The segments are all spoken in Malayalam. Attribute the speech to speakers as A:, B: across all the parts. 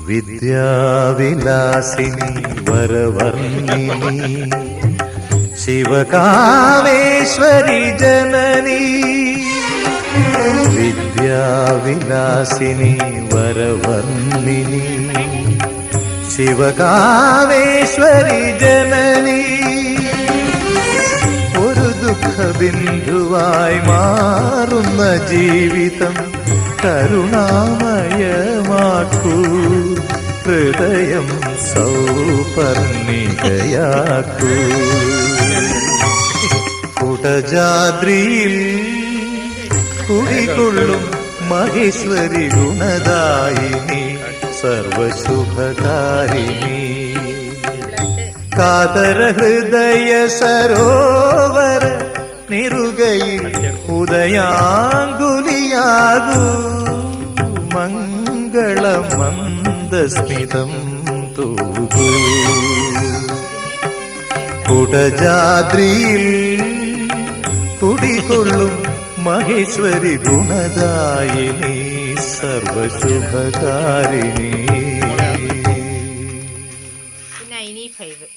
A: വിദ്യാവിലാസിനി വരവർണിനി ശിവകാമേശ്വരി ജനനി വിദ്യാവിലാസിനി വരവർണിനി ശിവകാമേശ്വരി ജനനി ഒരു ദുഃഖബിന്ദുവായി മാറുന്ന ജീവിതം കരുണാമയമാക്കൂ ഹൃദയം സൗപർണികയാക്കൂ കുടജാദ്രിയിൽ കുടികൊള്ളും മഹേശ്വരി ഗുണദായിനി സർവശുഭകാരിണി കാതര ഹൃദയ സരോവര നിറുകയിൽ ഉദയാങ്കുലിയാകൂ മംഗളമന്ദസ്മിതം തൂകൂ കുടജാദ്രിയിൽ കുടികൊള്ളും മഹേശ്വരി ഗുണദായിനി സർവശുഭകാരിണി.
B: 95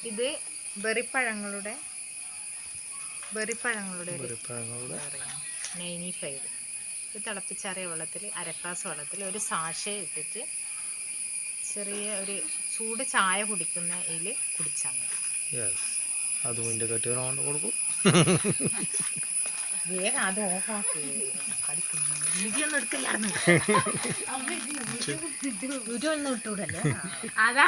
B: ഇത് ബെറിപ്പഴങ്ങളുടെ 95 ഇത് തിളപ്പിച്ചാറിയ വെള്ളത്തിൽ 1/2 ഗ്ലാസ് വെള്ളത്തിൽ ഒരു സാഷേ ഇട്ടിട്ട് ചെറിയ ഒരു ചൂട് ചായ കുടിക്കുന്ന ഇതിൽ കുടിച്ചാൽ മതി.
C: അതും ഇതിൻ്റെ കെട്ടിയോണ്ട് കൊടുക്കും.
B: വേഗം അത് ഓഫാക്കി വീഡിയോ ഒന്നും എടുക്കില്ലായിരുന്നു. വീഡിയോ ഒന്നും ഇട്ടൂടല്ലോ അതാ